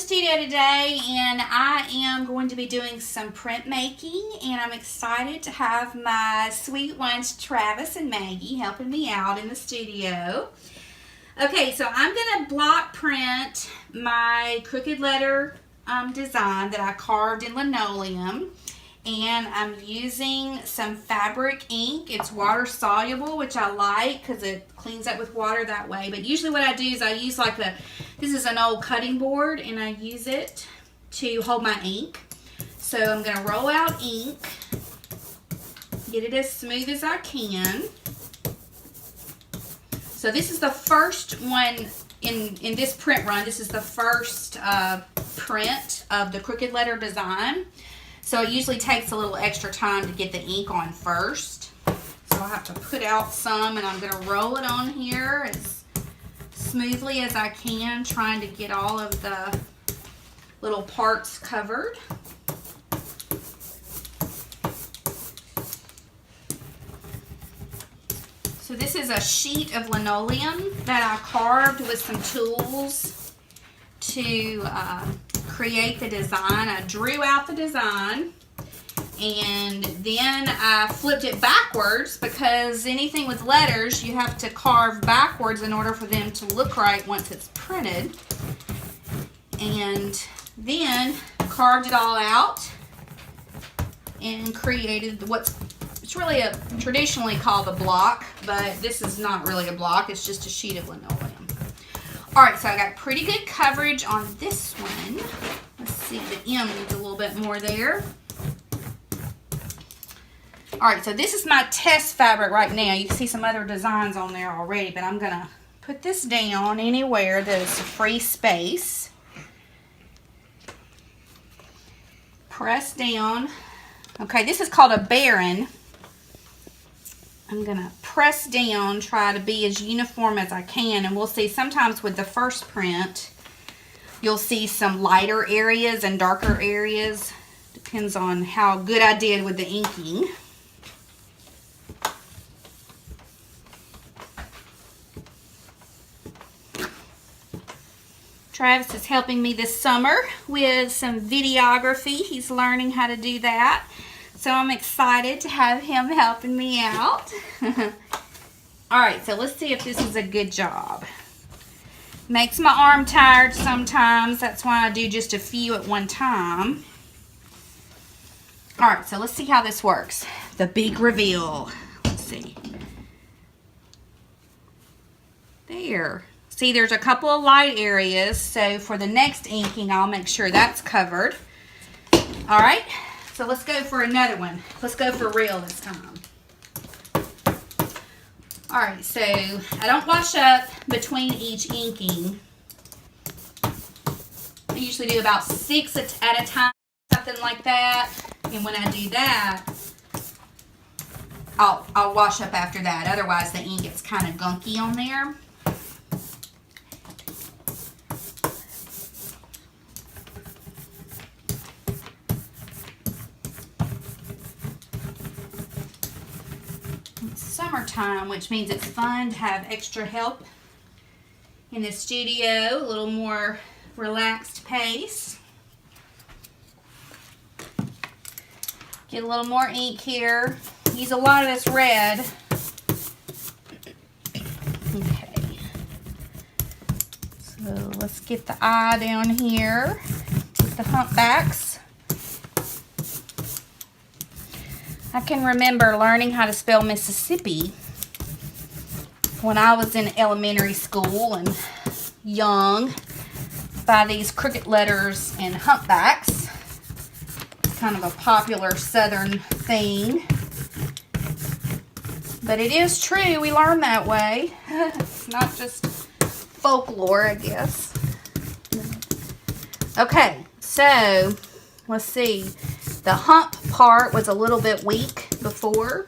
studio today and I am going to be doing some print making, and I'm excited to have my sweet ones Travis and Maggie helping me out in the studio. Okay, so I'm going to block print my crooked letter design that I carved in linoleum, and I'm using some fabric ink. It's water soluble, which I like because it cleans up with water that way. But usually what I do is I use this is an old cutting board, and I use it to hold my ink. So I'm going to roll out ink, get it as smooth as I can. So this is the first one in this print run. This is the first print of the crooked letter design. So it usually takes a little extra time to get the ink on first. So I'll have to put out some, and I'm going to roll it on here as smoothly as I can, trying to get all of the little parts covered. So this is a sheet of linoleum that I carved with some tools to create the design. I drew out the design, and then I flipped it backwards because anything with letters you have to carve backwards in order for them to look right once it's printed. And then carved it all out and created it's really traditionally called a block, but this is not really a block, it's just a sheet of linoleum. Alright, so I got pretty good coverage on this one. Let's see, the M needs a little bit more there. Alright, so this is my test fabric right now. You can see some other designs on there already, but I'm going to put this down anywhere there's free space. Press down. Okay, this is called a Baron. I'm going to press down, try to be as uniform as I can, and we'll see sometimes with the first print, you'll see some lighter areas and darker areas. Depends on how good I did with the inking. Travis is helping me this summer with some videography. He's learning how to do that. So I'm excited to have him helping me out. Alright, so let's see if this is a good job. Makes my arm tired sometimes. That's why I do just a few at one time. Alright, so let's see how this works. The big reveal. Let's see. There. See, there's a couple of light areas. So for the next inking, I'll make sure that's covered. Alright. So let's go for another one. Let's go for real this time. Alright, so I don't wash up between each inking. I usually do about 6 at a time, something like that. And when I do that, I'll wash up after that. Otherwise, the ink gets kind of gunky on there. Summertime, which means it's fun to have extra help in the studio, a little more relaxed pace. Get a little more ink here. Use a lot of this red. Okay. So let's get the eye down here. Take the humpbacks. I can remember learning how to spell Mississippi when I was in elementary school and young by these crooked letters and humpbacks. It's kind of a popular southern thing. But it is true, we learn that way. It's not just folklore, I guess. Okay, so let's see. The hump part was a little bit weak before.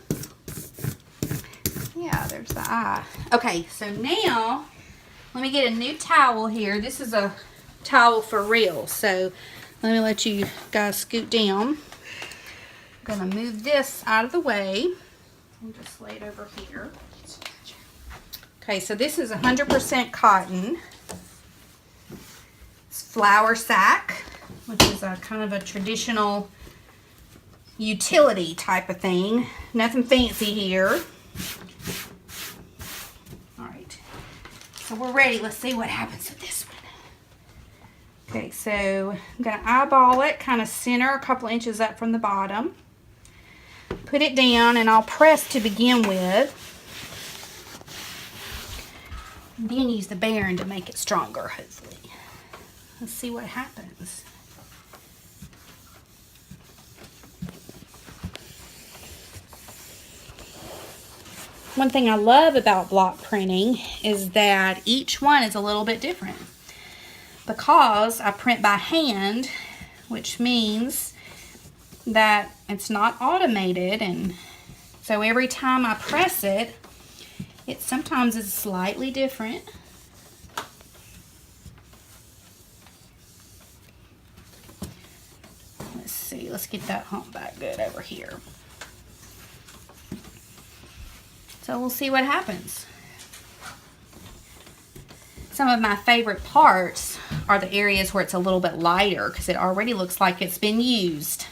Yeah, there's the eye. Okay, so now let me get a new towel here. This is a towel for real. So let me let you guys scoot down. I'm going to move this out of the way. I'll just lay it over here. Okay, so this is 100% cotton. It's flour sack, which is a kind of a traditional utility type of thing. Nothing fancy here. All right, so we're ready. Let's see what happens with this one. Okay, so I'm going to eyeball it, kind of center a couple inches up from the bottom. Put it down, and I'll press to begin with. And then use the bearing to make it stronger, hopefully. Let's see what happens. One thing I love about block printing is that each one is a little bit different. Because I print by hand, which means that it's not automated, and so every time I press it, it sometimes is slightly different. Let's see, let's get that humpback good over here. So we'll see what happens. Some of my favorite parts are the areas where it's a little bit lighter because it already looks like it's been used.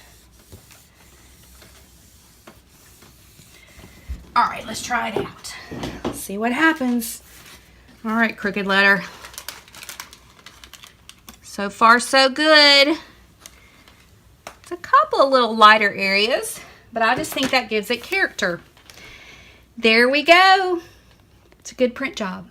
All right, let's try it out. Let's see what happens. All right, Crooked Letter. So far, so good. It's a couple of little lighter areas, but I just think that gives it character. There we go. It's a good print job.